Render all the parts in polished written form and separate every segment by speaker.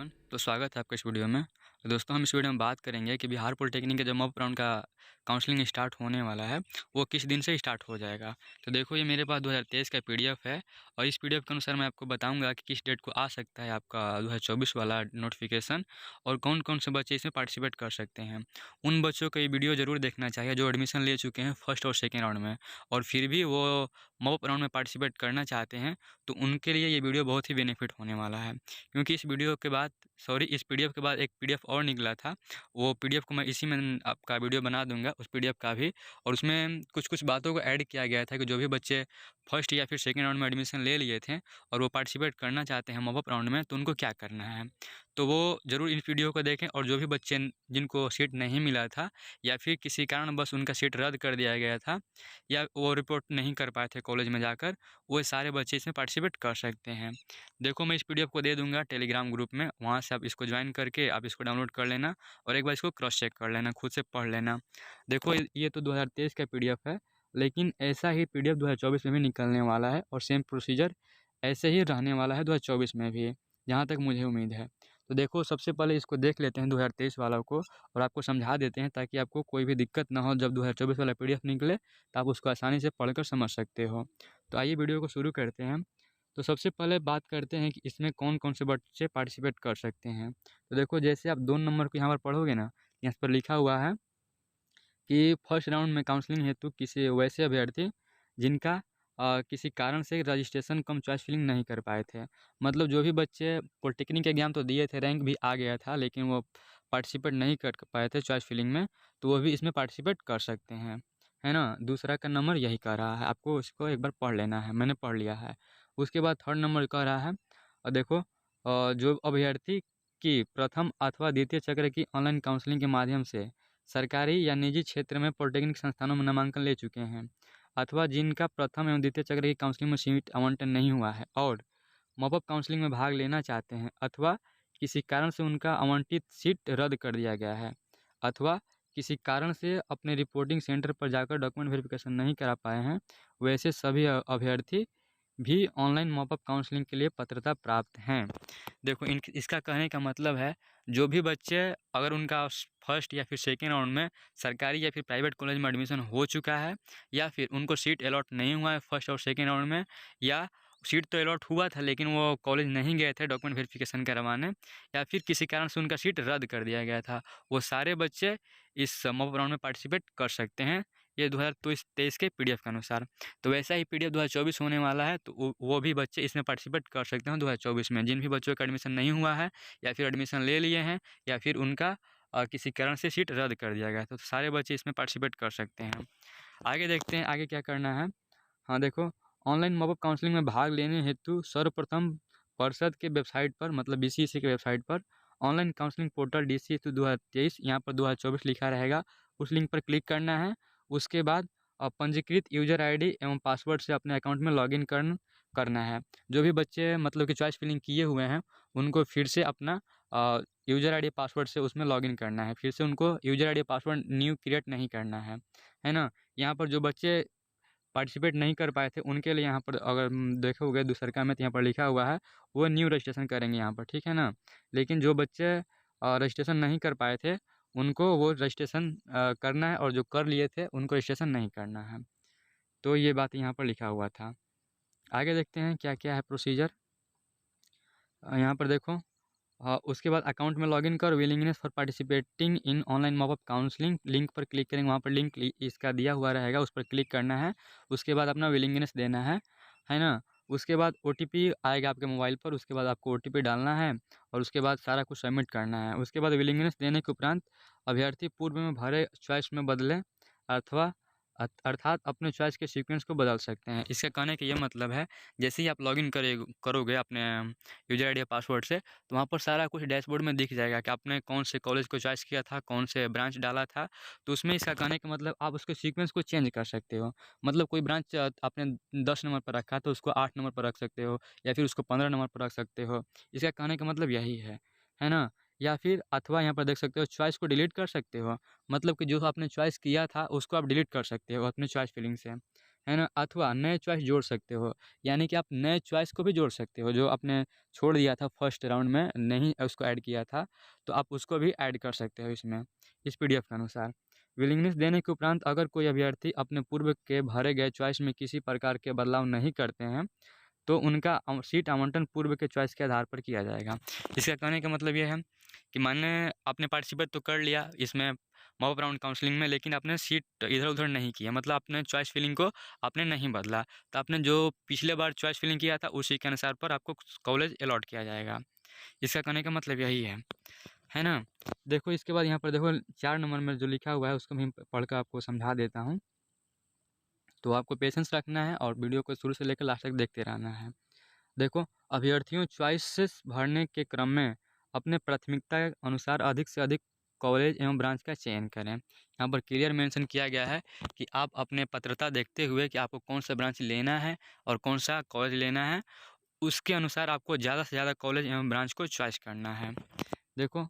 Speaker 1: Everyone, तो स्वागत है आपका इस वीडियो में। तो दोस्तों, हम इस वीडियो में बात करेंगे कि बिहार पॉलिटेक्निक का जो मॉक राउंड का काउंसलिंग स्टार्ट होने वाला है, वो किस दिन से स्टार्ट हो जाएगा। तो देखो, ये मेरे पास 2023 का पीडीएफ है और इस पीडीएफ के अनुसार मैं आपको बताऊंगा कि किस डेट को आ सकता है आपका 2024 वाला नोटिफिकेशन और कौन-कौन से बच्चे इसमें पार्टिसिपेट कर सकते हैं। उन बच्चों को ये वीडियो ज़रूर देखना चाहिए जो एडमिशन ले चुके हैं फर्स्ट और सेकेंड राउंड में और फिर भी वो मॉक राउंड में पार्टिसिपेट करना चाहते हैं, तो उनके लिए ये वीडियो बहुत ही बेनिफिट होने वाला है। क्योंकि इस पीडीएफ के बाद एक पीडीएफ और निकला था। वो पीडीएफ को मैं इसी में आपका वीडियो बना दूंगा, उस पीडीएफ का भी। और उसमें कुछ बातों को ऐड किया गया था कि जो भी बच्चे फर्स्ट या फिर सेकेंड राउंड में एडमिशन ले लिए थे और वो पार्टिसिपेट करना चाहते हैं मॉक राउंड में, तो उनको क्या करना है। तो वो ज़रूर इस वीडियो को देखें और जो भी बच्चे जिनको सीट नहीं मिला था या फिर किसी कारण बस उनका सीट रद्द कर दिया गया था या वो रिपोर्ट नहीं कर पाए थे कॉलेज में जाकर, वो सारे बच्चे इसमें पार्टिसिपेट कर सकते हैं। देखो, मैं इस पीडीएफ को दे दूंगा टेलीग्राम ग्रुप में, वहाँ से आप इसको ज्वाइन करके आप इसको डाउनलोड कर लेना और एक बार इसको क्रॉस चेक कर लेना, खुद से पढ़ लेना। देखो, ये तो 2023 का पीडीएफ है, लेकिन ऐसा ही पीडीएफ 2024 में भी निकलने वाला है और सेम प्रोसीजर ऐसे ही रहने वाला है 2024 में भी, जहाँ तक मुझे उम्मीद है। तो देखो, सबसे पहले इसको देख लेते हैं 2023 वाला को और आपको समझा देते हैं ताकि आपको कोई भी दिक्कत ना हो। जब 2024 वाला पीडीएफ निकले तो आप उसको आसानी से पढ़कर समझ सकते हो। तो आइए वीडियो को शुरू करते हैं। तो सबसे पहले बात करते हैं कि इसमें कौन-कौन से बच्चे पार्टिसिपेट कर सकते हैं। तो देखो, जैसे आप 2 नंबर को यहाँ पर पढ़ोगे ना, यहाँ पर लिखा हुआ है कि फर्स्ट राउंड में काउंसलिंग हेतु किसी वैसे अभ्यर्थी जिनका किसी कारण से रजिस्ट्रेशन कम चॉइस फिलिंग नहीं कर पाए थे। मतलब जो भी बच्चे पॉलिटेक्निक एग्जाम तो दिए थे, रैंक भी आ गया था, लेकिन वो पार्टिसिपेट नहीं कर पाए थे चॉइस फिलिंग में, तो वो भी इसमें पार्टिसिपेट कर सकते हैं, है ना। दूसरा का नंबर यही कह रहा है, आपको इसको एक बार पढ़ लेना है, मैंने पढ़ लिया है। उसके बाद थर्ड नंबर कह रहा है देखो, जो अभ्यर्थी की प्रथम अथवा द्वितीय चक्र की ऑनलाइन काउंसलिंग के माध्यम से सरकारी या निजी क्षेत्र में पॉलिटेक्निक संस्थानों में नामांकन ले चुके हैं अथवा जिनका प्रथम एवं द्वितीय चक्र की काउंसलिंग में सीट आवंटन नहीं हुआ है और मॉपअप काउंसलिंग में भाग लेना चाहते हैं अथवा किसी कारण से उनका आवंटित सीट रद्द कर दिया गया है अथवा किसी कारण से अपने रिपोर्टिंग सेंटर पर जाकर डॉक्यूमेंट वेरिफिकेशन नहीं करा पाए हैं, वैसे सभी अभ्यर्थी भी ऑनलाइन मॉपअप काउंसलिंग के लिए पात्रता प्राप्त हैं। देखो, इसका कहने का मतलब है, जो भी बच्चे अगर उनका फर्स्ट या फिर सेकेंड राउंड में सरकारी या फिर प्राइवेट कॉलेज में एडमिशन हो चुका है या फिर उनको सीट अलॉट नहीं हुआ है फर्स्ट और सेकेंड राउंड में, या सीट तो अलॉट हुआ था लेकिन वो कॉलेज नहीं गए थे डॉक्यूमेंट वेरिफिकेशन करवाने, या फिर किसी कारण से उनका सीट रद्द कर दिया गया था, वो सारे बच्चे इस मॉक राउंड में पार्टिसिपेट कर सकते हैं, ये 2023 के पीडीएफ के अनुसार। तो वैसा ही पीडीएफ 2024 होने वाला है, तो वो भी बच्चे इसमें पार्टिसिपेट कर सकते हैं 2024 में। जिन भी बच्चों का एडमिशन नहीं हुआ है या फिर एडमिशन ले लिए हैं या फिर उनका किसी कारण से सीट रद्द कर दिया गया है, तो सारे बच्चे इसमें पार्टिसिपेट कर सकते हैं। आगे देखते हैं आगे क्या करना है। हाँ देखो, ऑनलाइन मॉपअप काउंसलिंग में भाग लेने हेतु सर्वप्रथम परिषद के वेबसाइट पर, मतलब बीसीएसई के वेबसाइट पर ऑनलाइन काउंसलिंग पोर्टल DCE 2023, यहाँ पर 2024 लिखा रहेगा, उस लिंक पर क्लिक करना है। उसके बाद पंजीकृत यूजर आईडी एवं पासवर्ड से अपने अकाउंट में लॉगिन करना है। जो भी बच्चे मतलब कि चॉइस फिलिंग किए हुए हैं, उनको फिर से अपना यूजर आईडी पासवर्ड से उसमें लॉगिन करना है। फिर से उनको user ID password new create नहीं करना है ना। यहाँ पर जो बच्चे पार्टिसिपेट नहीं कर पाए थे उनके लिए यहाँ पर अगर देखोगे दूसरका में, तो यहाँ पर लिखा हुआ है वो न्यू रजिस्ट्रेशन करेंगे यहाँ पर, ठीक है ना। लेकिन जो बच्चे रजिस्ट्रेशन नहीं कर पाए थे उनको वो रजिस्ट्रेशन करना है और जो कर लिए थे उनको रजिस्ट्रेशन नहीं करना है। तो ये बात यहाँ पर लिखा हुआ था। आगे देखते हैं क्या क्या है प्रोसीजर। यहाँ पर देखो, उसके बाद अकाउंट में लॉगिन कर willingness for participating in online mop up counselling link पर क्लिक करेंगे। वहाँ पर लिंक इसका दिया हुआ रहेगा, उस पर क्लिक करना है। उसके बाद अपना विलिंगनेस देना है ना। उसके बाद OTP आएगा आपके मोबाइल पर, उसके बाद आपको OTP डालना है और उसके बाद सारा कुछ सबमिट करना है। उसके बाद विलिंगनेस देने के उपरांत अभ्यर्थी पूर्व में भरे चॉइस में बदले अथवा अर्थात अपने चॉइस के सीक्वेंस को बदल सकते हैं। इसका कहने का ये मतलब है, जैसे ही आप लॉगिन करोगे अपने यूजर आईडी पासवर्ड से, तो वहाँ पर सारा कुछ डैशबोर्ड में दिख जाएगा कि आपने कौन से कॉलेज को चॉइस किया था, कौन से ब्रांच डाला था। तो उसमें इसका कहने का मतलब आप उसके सीक्वेंस को चेंज कर सकते हो। मतलब कोई ब्रांच आपने 10 नंबर पर रखा तो उसको 8 नंबर पर रख सकते हो या फिर उसको 15 नंबर पर रख सकते हो। इसका कहने का मतलब यही है ना। या फिर अथवा यहाँ पर देख सकते हो चॉइस को डिलीट कर सकते हो, मतलब कि जो आपने चॉइस किया था उसको आप डिलीट कर सकते हो अपने चॉइस फिलिंग से, है ना? अथवा नए चॉइस जोड़ सकते हो, यानी कि आप नए चॉइस को भी जोड़ सकते हो, जो आपने छोड़ दिया था फर्स्ट राउंड में, नहीं उसको ऐड किया था, तो आप उसको भी ऐड कर सकते हो इसमें, इस पीडीएफ के अनुसार। विलिंगनेस देने के उपरांत अगर कोई अभ्यर्थी अपने पूर्व के भरे गए चॉइस में किसी प्रकार के बदलाव नहीं करते हैं, तो उनका सीट आवंटन पूर्व के चॉइस के आधार पर किया जाएगा। इसका कहने का मतलब ये है कि मान लें आपने पार्टिसिपेट तो कर लिया इसमें मॉप राउंड काउंसलिंग में, लेकिन आपने सीट इधर-उधर नहीं किया, मतलब आपने चॉइस फिलिंग को आपने नहीं बदला, तो आपने जो पिछले बार चॉइस फिलिंग किया था उसी के अनुसार पर आपको कॉलेज अलॉट किया जाएगा। इसका कहने का मतलब यही है ना? देखो इसके बाद यहाँ पर देखो 4 नंबर में जो लिखा हुआ है उसको मैं पढ़ कर आपको समझा देता हूँ। तो आपको पेशेंस रखना है और वीडियो को शुरू से लेकर लास्ट तक देखते रहना है। देखो, अभ्यर्थियों चॉइसेस भरने के क्रम में अपने प्राथमिकता के अनुसार अधिक से अधिक कॉलेज एवं ब्रांच का चयन करें। यहाँ पर क्लियर मेंशन किया गया है कि आप अपने पात्रता देखते हुए कि आपको कौन सा ब्रांच लेना है और कौन सा कॉलेज लेना है, उसके अनुसार आपको ज़्यादा से ज़्यादा कॉलेज एवं ब्रांच को चॉइस करना है। देखो,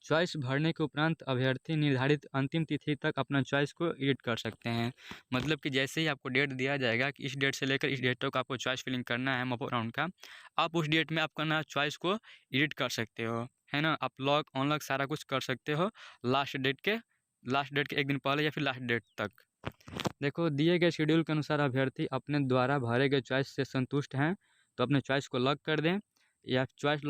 Speaker 1: चॉइस भरने के उपरांत अभ्यर्थी निर्धारित अंतिम तिथि तक अपना चॉइस को एडिट कर सकते हैं। मतलब कि जैसे ही आपको डेट दिया जाएगा कि इस डेट से लेकर इस डेट तक आपको चॉइस फिलिंग करना है मॉप राउंड का, आप उस डेट में आप अपना चॉइस को एडिट कर सकते हो, है ना? आप लॉक अनलॉक सारा कुछ कर सकते हो लास्ट डेट के एक दिन पहले या फिर लास्ट डेट तक। देखो, दिए गए शेड्यूल के अनुसार अभ्यर्थी अपने द्वारा भरे गए चॉइस से संतुष्ट हैं, तो अपने चॉइस को लॉक कर दें, या चॉइस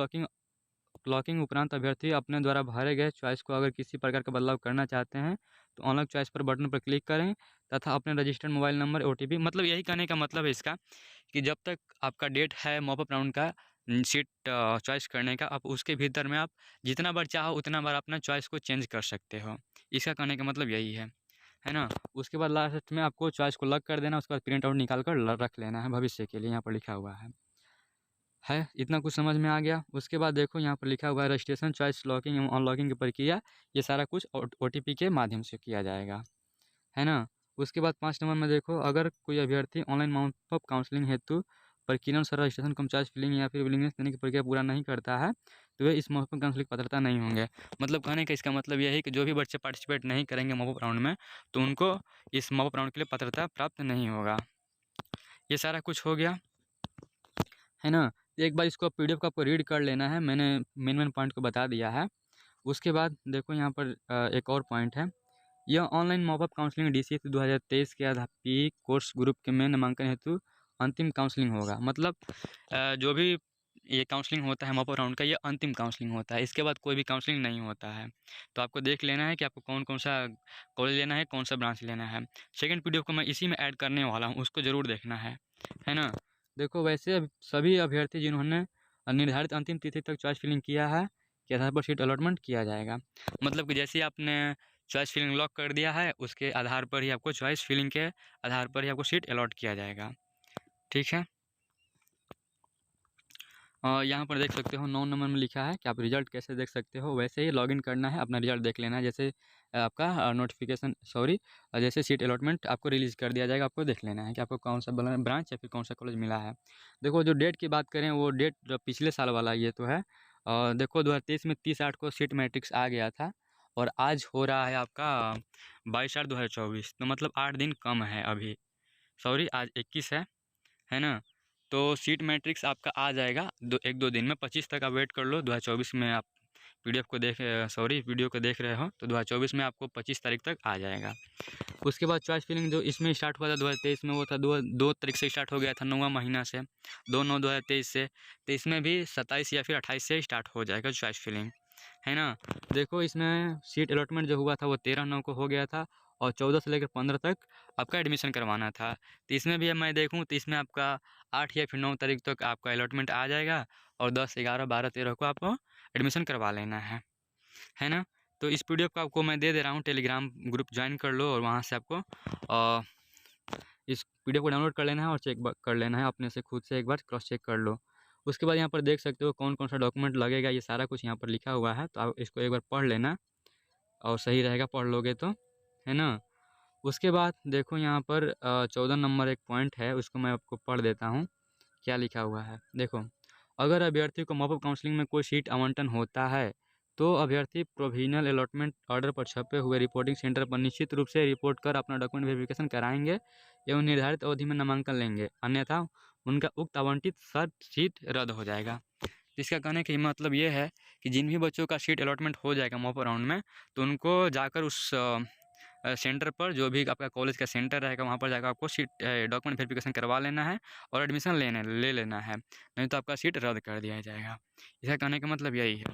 Speaker 1: लॉकिंग उपरांत अभ्यर्थी अपने द्वारा भरे गए चॉइस को अगर किसी प्रकार का बदलाव करना चाहते हैं, तो अनलॉक चॉइस पर बटन पर क्लिक करें तथा अपने रजिस्टर्ड मोबाइल नंबर ओटीपी, मतलब यही कहने का मतलब है इसका कि जब तक आपका डेट है मॉप अप राउंड का सीट चॉइस करने का, आप उसके भीतर में आप जितना बार चाहो उतना बार अपना चॉइस को चेंज कर सकते हो। इसका कहने का मतलब यही है ना? उसके बाद लास्ट में आपको चॉइस को लॉक कर देना, उसके बाद प्रिंट आउट निकाल कर रख लेना है भविष्य के लिए, यहाँ पर लिखा हुआ है। इतना कुछ समझ में आ गया? उसके बाद देखो यहाँ पर लिखा हुआ है रजिस्ट्रेशन, चॉइस लॉकिंग एवं अनलॉकिंग की प्रक्रिया, ये सारा कुछ ओटीपी के माध्यम से किया जाएगा, है ना? उसके बाद 5 नंबर में देखो, अगर कोई अभ्यर्थी ऑनलाइन माउंट ऑफ काउंसलिंग हेतु प्रक्रिया अनुसार रजिस्ट्रेशन कम चॉइस फिलिंग या फिर विलिंगनेस देने की प्रक्रिया पूरा नहीं करता है, तो वे इस मॉप काउंसलिंग की पात्रता नहीं होंगे। मतलब कहने का इसका मतलब यह है कि जो भी बच्चे पार्टिसिपेट नहीं करेंगे मॉप राउंड में, तो उनको इस मॉप राउंड के लिए पात्रता प्राप्त नहीं होगा। ये सारा कुछ हो गया, है ना? एक बार इसको पीडीएफ को आपको रीड कर लेना है, मैंने मेन पॉइंट को बता दिया है। उसके बाद देखो यहाँ पर एक और पॉइंट है, यह ऑनलाइन मॉपअप काउंसलिंग डीसीए 2023 के अध्यापक कोर्स ग्रुप के में नामांकन हेतु अंतिम काउंसलिंग होगा। मतलब जो भी ये काउंसलिंग होता है मॉपअप राउंड का, ये अंतिम काउंसलिंग होता है, इसके बाद कोई भी काउंसलिंग नहीं होता है। तो आपको देख लेना है कि आपको कौन कौन सा कॉलेज लेना है, कौन सा ब्रांच लेना है। सेकेंड पीडीएफ को मैं इसी में ऐड करने वाला हूँ, उसको ज़रूर देखना है ना? देखो, वैसे सभी अभ्यर्थी जिन्होंने निर्धारित अंतिम तिथि तक चॉइस फिलिंग किया है के आधार पर सीट अलॉटमेंट किया जाएगा। मतलब कि जैसे ही आपने चॉइस फिलिंग लॉक कर दिया है, उसके आधार पर ही आपको चॉइस फिलिंग के आधार पर ही आपको सीट अलॉट किया जाएगा। ठीक है? यहाँ पर देख सकते हो 9 नंबर में लिखा है कि आप रिजल्ट कैसे देख सकते हो, वैसे ही लॉगिन करना है, अपना रिजल्ट देख लेना है। जैसे आपका नोटिफिकेशन जैसे सीट अलॉटमेंट आपको रिलीज़ कर दिया जाएगा, आपको देख लेना है कि आपको कौन सा ब्रांच या फिर कौन सा कॉलेज मिला है। देखो, जो डेट की बात करें, वो डेट जो पिछले साल वाला ये तो है। देखो 2023 में 30/8 को सीट मैट्रिक्स आ गया था, और आज हो रहा है आपका 22/8/2024, तो मतलब 8 दिन कम है अभी। आज 21 है ना? तो सीट मैट्रिक्स आपका आ जाएगा 1-2 दिन में। 25 तक आप वेट कर लो। 2024 में आप पीडीएफ को वीडियो को देख रहे हो, तो 2024 में आपको 25 तारीख तक आ जाएगा। उसके बाद चॉइस फिलिंग जो इसमें स्टार्ट हुआ था 2023 में, वो था 2 तारीख से स्टार्ट हो गया था, 9वां महीना से, 2/9/2023 से। तो इसमें भी 27 या फिर 28 से स्टार्ट हो जाएगा चॉइस फिलिंग, है ना? देखो, इसमें सीट अलॉटमेंट जो हुआ था वो 13/9 को हो गया था, और 14 से लेकर 15 तक आपका एडमिशन करवाना था। तो इसमें भी अब मैं देखूँ तो इसमें आपका 8 या फिर 9 तारीख तक आपका अलॉटमेंट आ जाएगा, और 10, 11, 12, 13 को आपको एडमिशन करवा लेना है ना? तो इस पीडीएफ को आपको मैं दे दे रहा हूँ, टेलीग्राम ग्रुप ज्वाइन कर लो, और वहाँ से आपको इस पीडीएफ को डाउनलोड कर लेना है और चेक कर लेना है अपने से, खुद से एक बार क्रॉस चेक कर लो। उसके बाद यहाँ पर देख सकते हो कौन कौन सा डॉक्यूमेंट लगेगा, ये सारा कुछ यहाँ पर लिखा हुआ है, तो आप इसको एक बार पढ़ लेना, और सही रहेगा पढ़ लोगे तो, है ना? उसके बाद देखो यहाँ पर 14 नंबर एक पॉइंट है, उसको मैं आपको पढ़ देता हूँ, क्या लिखा हुआ है। देखो, अगर अभ्यर्थी को मॉपअप काउंसलिंग में कोई सीट आवंटन होता है, तो अभ्यर्थी प्रोविजनल अलॉटमेंट ऑर्डर पर छपे हुए रिपोर्टिंग सेंटर पर निश्चित रूप से रिपोर्ट कर अपना डॉक्यूमेंट वेरिफिकेशन कराएंगे, एवं निर्धारित अवधि में नामांकन लेंगे, अन्यथा उनका उक्त आवंटित सीट रद्द हो जाएगा। इसका कहने का मतलब ये है कि जिन भी बच्चों का सीट अलॉटमेंट हो जाएगा मॉप राउंड में, तो उनको जाकर उस सेंटर पर, जो भी आपका कॉलेज का सेंटर रहेगा, वहाँ पर जाकर आपको सीट डॉक्यूमेंट वेरिफिकेशन करवा लेना है और एडमिशन ले लेना है, नहीं तो आपका सीट रद्द कर दिया जाएगा। इसका कहने का मतलब यही है।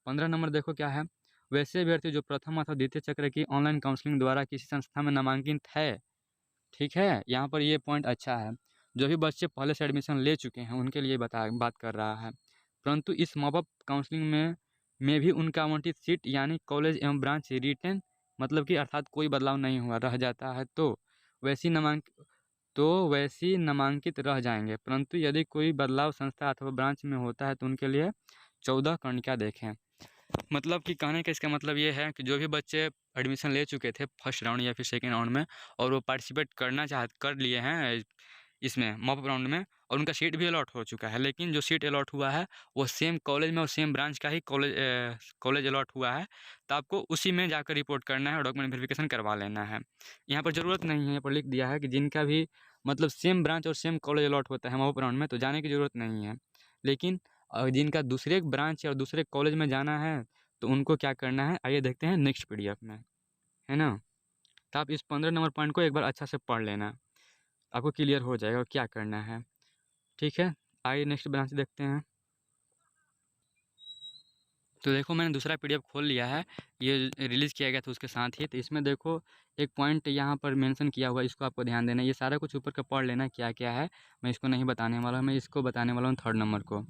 Speaker 1: 15 नंबर देखो क्या है। वैसे अभ्यर्थी जो प्रथम अथवा द्वितीय चक्र की ऑनलाइन काउंसलिंग द्वारा किसी संस्था में नामांकित है, ठीक है, यहाँ पर ये पॉइंट अच्छा है। जो भी बच्चे पहले से एडमिशन ले चुके हैं उनके लिए बात कर रहा है, परंतु इस मॉप अप काउंसलिंग में भी उनका आवंटित सीट यानी कॉलेज एवं ब्रांच रिटेन, मतलब कि अर्थात कोई बदलाव नहीं हुआ रह जाता है तो वैसी नामांकित रह जाएंगे, परंतु यदि कोई बदलाव संस्था अथवा ब्रांच में होता है तो उनके लिए 14 कर्णिका देखें। मतलब कि कहने का इसका मतलब ये है कि जो भी बच्चे एडमिशन ले चुके थे फर्स्ट राउंड या फिर सेकेंड राउंड में, और वो पार्टिसिपेट कर लिए हैं इसमें मॉप राउंड में, और उनका सीट भी अलॉट हो चुका है, लेकिन जो सीट अलॉट हुआ है वो सेम कॉलेज में और सेम ब्रांच का ही कॉलेज अलॉट हुआ है, तो आपको उसी में जाकर रिपोर्ट करना है और डॉक्यूमेंट वेरिफिकेशन करवा लेना है। यहाँ पर ज़रूरत नहीं है, यहाँ पर लिख दिया है कि जिनका भी मतलब सेम ब्रांच और सेम कॉलेज अलॉट होता है मॉप राउंड में, तो जाने की ज़रूरत नहीं है। लेकिन जिनका दूसरे ब्रांच और दूसरे कॉलेज में जाना है तो उनको क्या करना है, आइए देखते हैं नेक्स्ट पीडीएफ में, है ना। तो आप इस 15 नंबर पॉइंट को एक बार अच्छा से पढ़ लेना, आपको क्लियर हो जाएगा क्या करना है, ठीक है। आइए नेक्स्ट ब्रांच देखते हैं। तो देखो मैंने दूसरा पीडीएफ खोल लिया है, ये रिलीज़ किया गया था उसके साथ ही। तो इसमें देखो एक पॉइंट यहाँ पर मेंशन किया हुआ है, इसको आपको ध्यान देना है। ये सारा कुछ ऊपर का पढ़ लेना क्या क्या है, मैं इसको नहीं बताने वाला हूँ, मैं इसको बताने वाला हूँ 3rd नंबर को,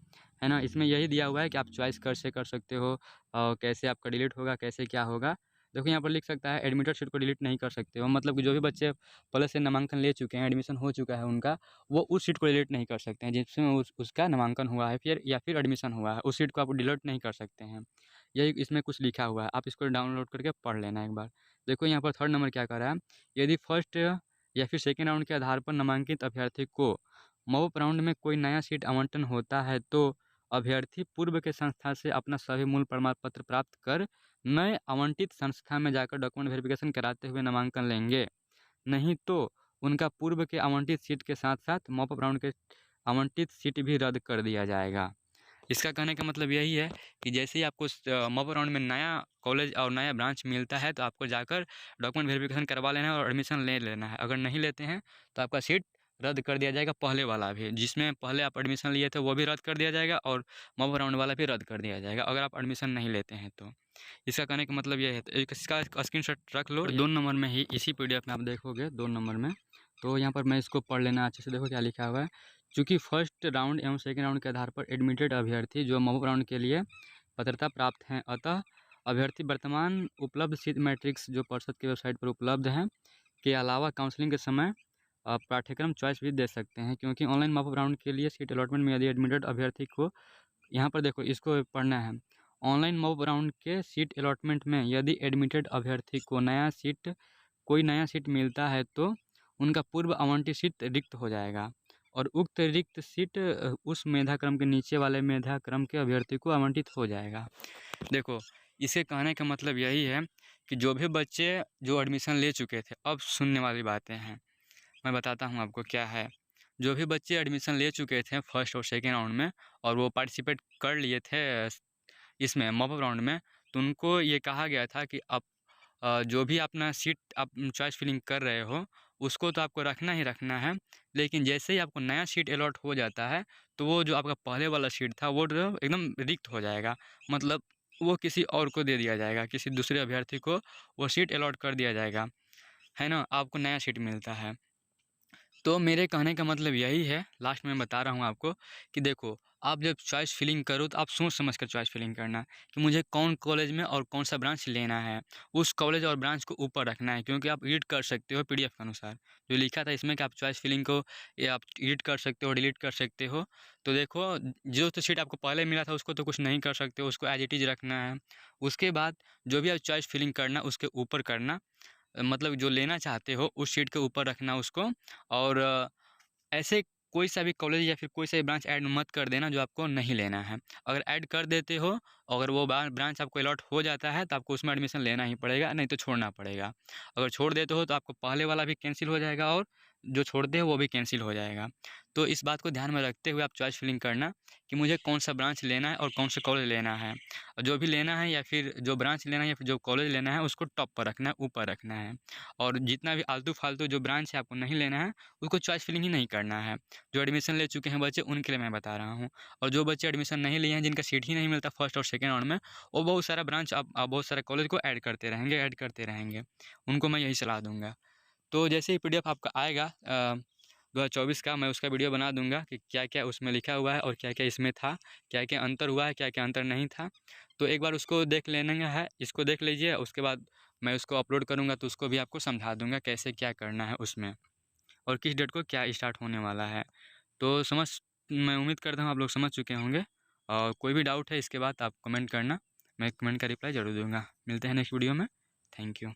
Speaker 1: है ना। इसमें यही दिया हुआ है कि आप चॉइस कर सकते हो, और कैसे आपका डिलीट होगा, कैसे क्या होगा। देखो यहाँ पर लिख सकता है एडमिटेड सीट को डिलीट नहीं कर सकते हो, मतलब कि जो भी बच्चे पहले से नामांकन ले चुके हैं, एडमिशन हो चुका है उनका, वो उस सीट को डिलीट नहीं कर सकते हैं जिसमें उसका नामांकन हुआ है फिर या फिर एडमिशन हुआ है, उस सीट को आप डिलीट नहीं कर सकते हैं। यही इसमें कुछ लिखा हुआ है, आप इसको डाउनलोड करके पढ़ लेना एक बार। देखो यहाँ पर 3rd नंबर क्या कर रहा है, यदि फर्स्ट या फिर सेकेंड राउंड के आधार पर नामांकित अभ्यर्थी को मॉप राउंड में कोई नया सीट आवंटन होता है तो अभ्यर्थी पूर्व के संस्था से अपना सभी मूल प्रमाण पत्र प्राप्त कर नए आवंटित संस्था में जाकर डॉक्यूमेंट वेरिफिकेशन कराते हुए नामांकन लेंगे, नहीं तो उनका पूर्व के आवंटित सीट के साथ साथ मॉप राउंड के आवंटित सीट भी रद्द कर दिया जाएगा। इसका कहने का मतलब यही है कि जैसे ही आपको मॉप राउंड में नया कॉलेज और नया ब्रांच मिलता है तो आपको जाकर डॉक्यूमेंट वेरिफिकेशन करवा लेना है और एडमिशन ले लेना है। अगर नहीं लेते हैं तो आपका सीट रद्द कर दिया जाएगा, पहले वाला भी, जिसमें पहले आप एडमिशन लिए थे वो भी रद्द कर दिया जाएगा और मॉप राउंड वाला भी रद्द कर दिया जाएगा अगर आप एडमिशन नहीं लेते हैं तो। इसका कहने का मतलब ये है, तो इसका स्क्रीनशॉट रख लो। 2 नंबर में ही इसी पीडीएफ में आप देखोगे 2 नंबर में, तो यहाँ पर मैं इसको पढ़ लेना अच्छे से। देखो क्या लिखा हुआ है, चूँकि फर्स्ट राउंड एवं सेकेंड राउंड के आधार पर एडमिटेड अभ्यर्थी जो मॉप राउंड के लिए पात्रता प्राप्त हैं, अतः अभ्यर्थी वर्तमान उपलब्ध सीट मैट्रिक्स जो परिषद की वेबसाइट पर उपलब्ध हैं के अलावा काउंसलिंग के समय पाठ्यक्रम चॉइस भी दे सकते हैं, क्योंकि ऑनलाइन मॉप राउंड के लिए सीट अलॉटमेंट में यदि एडमिटेड अभ्यर्थी को, यहाँ पर देखो इसको पढ़ना है, ऑनलाइन मॉप राउंड के सीट अलॉटमेंट में यदि एडमिटेड अभ्यर्थी को कोई नया सीट मिलता है तो उनका पूर्व आवंटित सीट रिक्त हो जाएगा और उक्त रिक्त सीट उस मेधाक्रम के नीचे वाले मेधाक्रम के अभ्यर्थी को आवंटित हो जाएगा। देखो इसे कहने का मतलब यही है कि जो भी बच्चे जो एडमिशन ले चुके थे, अब सुनने वाली बातें हैं, मैं बताता हूँ आपको क्या है। जो भी बच्चे एडमिशन ले चुके थे फर्स्ट और सेकेंड राउंड में और वो पार्टिसिपेट कर लिए थे इसमें मॉप राउंड में, तो उनको ये कहा गया था कि आप जो भी अपना सीट आप चॉइस फिलिंग कर रहे हो उसको तो आपको रखना ही रखना है, लेकिन जैसे ही आपको नया सीट अलॉट हो जाता है तो वो जो आपका पहले वाला सीट था वो जो एकदम रिक्त हो जाएगा, मतलब वो किसी और को दे दिया जाएगा, किसी दूसरे अभ्यर्थी को वो सीट अलॉट कर दिया जाएगा, है ना, आपको नया सीट मिलता है। तो मेरे कहने का मतलब यही है, लास्ट में बता रहा हूँ आपको कि देखो आप जब चॉइस फिलिंग करो तो आप सोच समझ कर चॉइस फिलिंग करना कि मुझे कौन कॉलेज में और कौन सा ब्रांच लेना है, उस कॉलेज और ब्रांच को ऊपर रखना है, क्योंकि आप एडिट कर सकते हो पीडीएफ के अनुसार जो लिखा था इसमें कि आप चॉइस फिलिंग को ये आप एडिट कर सकते हो, डिलीट कर सकते हो। तो देखो जो तो सीट आपको पहले मिला था उसको तो कुछ नहीं कर सकते, उसको एज इट इज़ रखना है। उसके बाद जो भी आप चॉइस फिलिंग करना उसके ऊपर करना, मतलब जो लेना चाहते हो उस सीट के ऊपर रखना उसको, और ऐसे कोई सा भी कॉलेज या फिर कोई सा भी ब्रांच ऐड मत कर देना जो आपको नहीं लेना है। अगर ऐड कर देते हो, अगर वो ब्रांच आपको अलॉट हो जाता है तो आपको उसमें एडमिशन लेना ही पड़ेगा, नहीं तो छोड़ना पड़ेगा। अगर छोड़ देते हो तो आपको पहले वाला भी कैंसिल हो जाएगा और जो छोड़ते हैं वो भी कैंसिल हो जाएगा। तो इस बात को ध्यान में रखते हुए आप चॉइस फिलिंग करना कि मुझे कौन सा ब्रांच लेना है और कौन सा कॉलेज लेना है। और जो भी लेना है या फिर जो ब्रांच लेना है या फिर जो कॉलेज लेना है उसको टॉप पर रखना है, ऊपर रखना है। और जितना भी आलतू-फालतू जो ब्रांच है आपको नहीं लेना है, उसको चॉइस फिलिंग ही नहीं करना है। जो एडमिशन ले चुके हैं बच्चे उनके लिए मैं बता रहा हूँ। और जो बच्चे एडमिशन नहीं लिए हैं, जिनका सीट ही नहीं मिलता फर्स्ट और सेकंड राउंड में, वो बहुत सारा ब्रांच आप बहुत सारे कॉलेज को ऐड करते रहेंगे। उनको मैं यही सलाह दूँगा। तो जैसे ही पीडीएफ आपका आएगा 2024 का, मैं उसका वीडियो बना दूंगा कि क्या-क्या उसमें लिखा हुआ है और क्या-क्या इसमें था, क्या-क्या अंतर हुआ है, क्या-क्या अंतर नहीं था। तो एक बार उसको देख लेना है, इसको देख लीजिए, उसके बाद मैं उसको अपलोड करूँगा तो उसको भी आपको समझा दूँगा कैसे क्या करना है उसमें और किस डेट को क्या स्टार्ट होने वाला है। तो मैं उम्मीद करता हूँ आप लोग समझ चुके होंगे और कोई भी डाउट है इसके बाद आप कमेंट करना, मैं कमेंट का रिप्लाई ज़रूर दूँगा। मिलते हैं नेक्स्ट वीडियो में। Thank you.